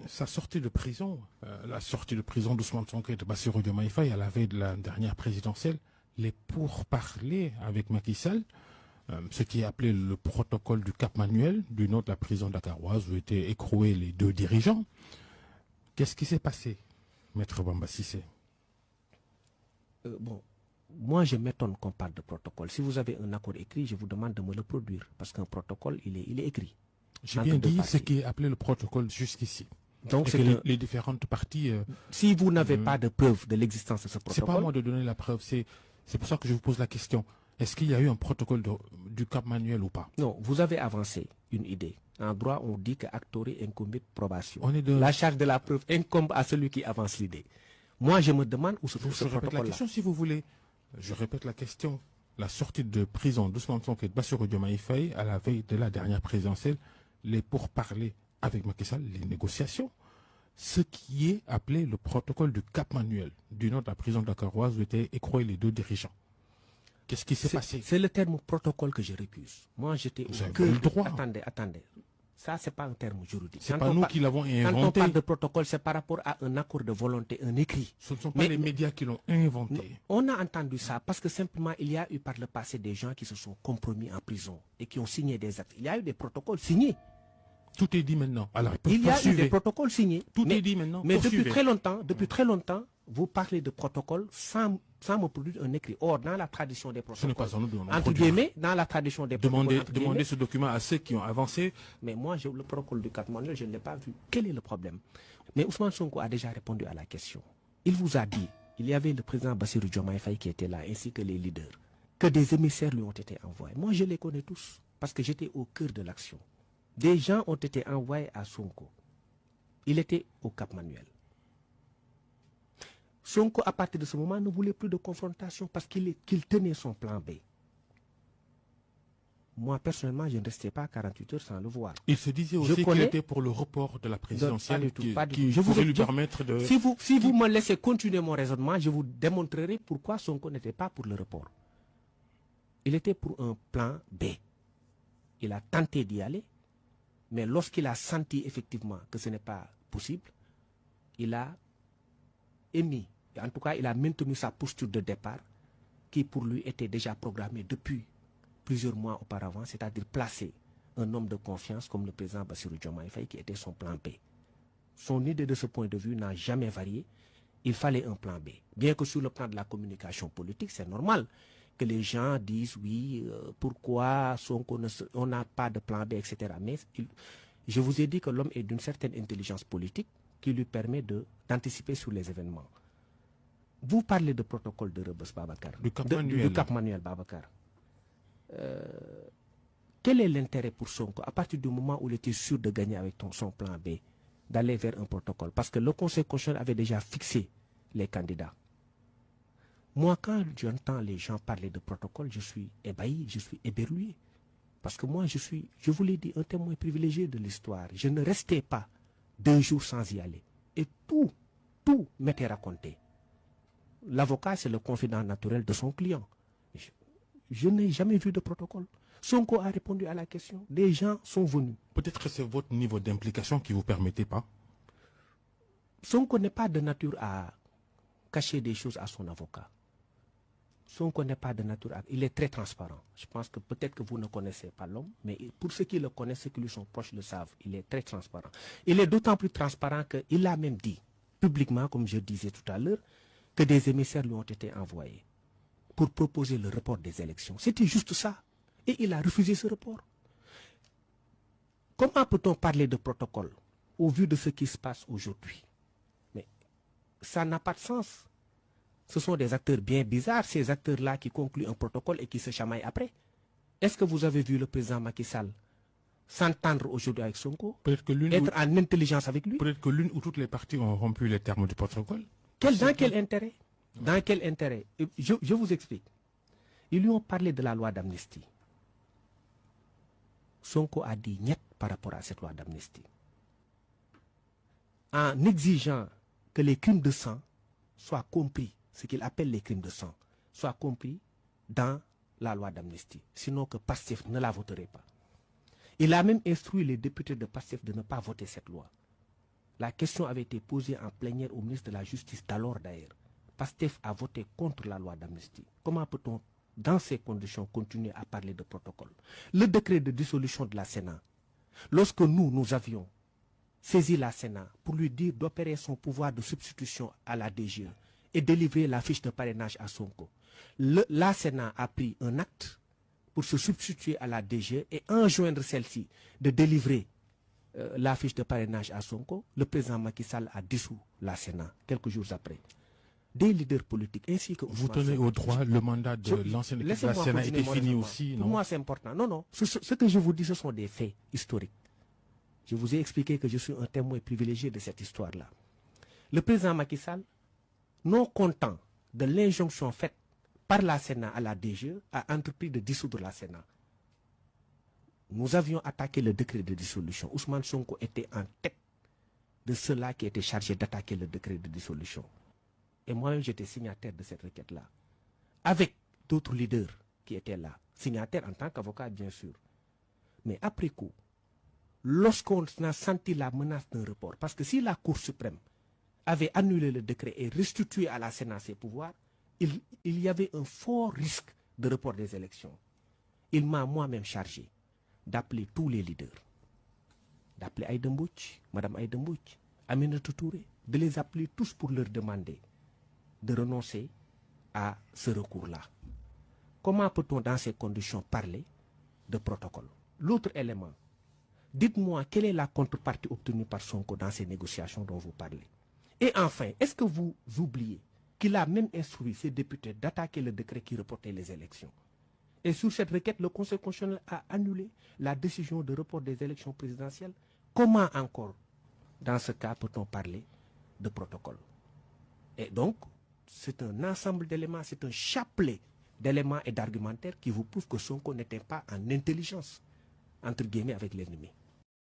Sa sortie de prison, la sortie de prison d'Ousmane Sonko et de Bassirou Diomaye Faye à la veille de la dernière présidentielle, les pourparlers avec Macky Sall, ce qui est appelé le protocole du Cap Manuel, du nom de la prison dakaroise où étaient écroués les deux dirigeants. Qu'est-ce qui s'est passé, Maître Bamba Cissé? Bon, moi je m'étonne qu'on parle de protocole. Si vous avez un accord écrit, je vous demande de me le produire, parce qu'un protocole, il est écrit. J'ai bien dit ce qui est appelé le protocole jusqu'ici. Donc, les différentes parties... si vous n'avez pas de preuve de l'existence de ce protocole... C'est pas à moi de donner la preuve, c'est pour ça que je vous pose la question. Est-ce qu'il y a eu un protocole du Cap Manuel ou pas? Non, vous avez avancé une idée. En droit, on dit que actori incumbit probation. La charge de la preuve incombe à celui qui avance l'idée. Moi, je me demande où se trouve ce protocole-là. Je répète la question si vous voulez. Je répète la question. La sortie de prison d'Ousmane Sonko et de Bassirou Diomaye Faye à la veille de la dernière présidentielle, les pourparlers avec Macky Sall, les négociations, ce qui est appelé le protocole du Cap Manuel, du nom de la prison dakaroise où étaient écroués les deux dirigeants. Qu'est-ce qui s'est passé? C'est le terme protocole que je récuse. Moi, j'étais au cœur du droit. Attendez. Ça, c'est pas un terme juridique. C'est pas nous qui l'avons inventé. Quand on parle de protocole, c'est par rapport à un accord de volonté, un écrit. Ce ne sont pas les médias qui l'ont inventé. On a entendu ça parce que simplement, il y a eu par le passé des gens qui se sont compromis en prison et qui ont signé des actes. Il y a eu des protocoles signés. Tout est dit maintenant. Alors, il y a eu des protocoles signés. Tout est dit maintenant. Mais depuis très longtemps, vous parlez de protocole sans me produire un écrit. Or, dans la tradition des protocoles, ce n'est pas en nous entre guillemets, dans la tradition des protocoles, demandez ce document à ceux qui ont avancé. Mais moi, le protocole du Cap Manuel, je ne l'ai pas vu. Quel est le problème? Mais Ousmane Sonko a déjà répondu à la question. Il vous a dit, il y avait le président Bassirou Diomaye Faye qui était là, ainsi que les leaders, que des émissaires lui ont été envoyés. Moi, je les connais tous, parce que j'étais au cœur de l'action. Des gens ont été envoyés à Sonko. Il était au Cap Manuel. Sonko, à partir de ce moment, ne voulait plus de confrontation parce qu'il tenait son plan B. Moi, personnellement, je ne restais pas 48 heures sans le voir. Il se disait aussi qu'il était pour le report de la présidentielle qui pourrait lui permettre de... Si vous me laissez continuer mon raisonnement, je vous démontrerai pourquoi Sonko n'était pas pour le report. Il était pour un plan B. Il a tenté d'y aller, mais lorsqu'il a senti effectivement que ce n'est pas possible, il a émis, en tout cas il a maintenu sa posture de départ qui pour lui était déjà programmée depuis plusieurs mois auparavant, c'est-à-dire placer un homme de confiance comme le président Bassirou Diomaye Faye qui était son plan B. Son idée de ce point de vue n'a jamais varié, il fallait un plan B. Bien que sur le plan de la communication politique, c'est normal que les gens disent oui, pourquoi on n'a pas de plan B, etc. Mais je vous ai dit que l'homme est d'une certaine intelligence politique qui lui permet d'anticiper sur les événements. Vous parlez de protocole de Rebeuss Babacar, du Cap Manuel Babacar. Quel est l'intérêt pour Sonko, à partir du moment où il était sûr de gagner avec son plan B, d'aller vers un protocole? Parce que le Conseil constitutionnel avait déjà fixé les candidats. Moi, quand j'entends les gens parler de protocole, je suis ébahi, je suis éberlué. Parce que moi, je vous l'ai dit, un témoin privilégié de l'histoire. Je ne restais pas 2 jours sans y aller. Et tout m'était raconté. L'avocat, c'est le confident naturel de son client. Je n'ai jamais vu de protocole. Sonko a répondu à la question. Des gens sont venus. Peut-être que c'est votre niveau d'implication qui ne vous permettait pas. Sonko n'est pas de nature à cacher des choses à son avocat. Sonko n'est pas de nature à... Il est très transparent. Je pense que peut-être que vous ne connaissez pas l'homme, mais pour ceux qui le connaissent, ceux qui lui sont proches le savent. Il est très transparent. Il est d'autant plus transparent qu'il a même dit, publiquement, comme je disais tout à l'heure, que des émissaires lui ont été envoyés pour proposer le report des élections. C'était juste ça. Et il a refusé ce report. Comment peut-on parler de protocole au vu de ce qui se passe aujourd'hui? Mais ça n'a pas de sens. Ce sont des acteurs bien bizarres, ces acteurs-là qui concluent un protocole et qui se chamaillent après. Est-ce que vous avez vu le président Macky Sall s'entendre aujourd'hui avec Sonko, être en intelligence avec lui? Peut-être que l'une ou toutes les parties ont rompu les termes du protocole. Dans quel intérêt? Dans quel intérêt? Je vous explique. Ils lui ont parlé de la loi d'amnistie. Sonko a dit niet par rapport à cette loi d'amnistie. En exigeant que les crimes de sang soient compris, ce qu'il appelle les crimes de sang, soient compris dans la loi d'amnistie. Sinon que PASTEF ne la voterait pas. Il a même instruit les députés de PASTEF de ne pas voter cette loi. La question avait été posée en plénière au ministre de la Justice d'alors d'ailleurs. PASTEF a voté contre la loi d'amnistie. Comment peut-on, dans ces conditions, continuer à parler de protocole? Le décret de dissolution de la Sénat, lorsque nous avions saisi la Sénat pour lui dire d'opérer son pouvoir de substitution à la DGE et délivrer la fiche de parrainage à Sonko, la Sénat a pris un acte pour se substituer à la DGE et enjoindre celle-ci de délivrer la fiche de parrainage à Sonko. Le président Macky Sall a dissous la Sénat quelques jours après. Des leaders politiques ainsi que... Vous tenez au droit, le mandat de l'ancienne équipe de la Sénat était fini aussi, non? Pour moi, c'est important. Non, non. Ce que je vous dis, ce sont des faits historiques. Je vous ai expliqué que je suis un témoin privilégié de cette histoire-là. Le président Macky Sall, non content de l'injonction faite par la Sénat à la DGE, a entrepris de dissoudre la Sénat. Nous avions attaqué le décret de dissolution. Ousmane Sonko était en tête de ceux-là qui étaient chargés d'attaquer le décret de dissolution. Et moi-même, j'étais signataire de cette requête-là. Avec d'autres leaders qui étaient là. Signataire en tant qu'avocat, bien sûr. Mais après coup, lorsqu'on a senti la menace d'un report, parce que si la Cour suprême avait annulé le décret et restitué à la Sénat ses pouvoirs, il y avait un fort risque de report des élections. Il m'a moi-même chargé d'appeler tous les leaders, d'appeler Aïda Mbouch, Madame Aïda Mbouch, Aminata Touré, de les appeler tous pour leur demander de renoncer à ce recours-là. Comment peut-on dans ces conditions parler de protocole? L'autre élément, dites-moi quelle est la contrepartie obtenue par Sonko dans ces négociations dont vous parlez. Et enfin, est-ce que vous oubliez qu'il a même instruit ses députés d'attaquer le décret qui reportait les élections? Et sur cette requête, le Conseil constitutionnel a annulé la décision de report des élections présidentielles. Comment encore, dans ce cas, peut-on parler de protocole? Et donc, c'est un ensemble d'éléments, c'est un chapelet d'éléments et d'argumentaires qui vous prouvent que Sonko n'était pas en intelligence, entre guillemets, avec l'ennemi.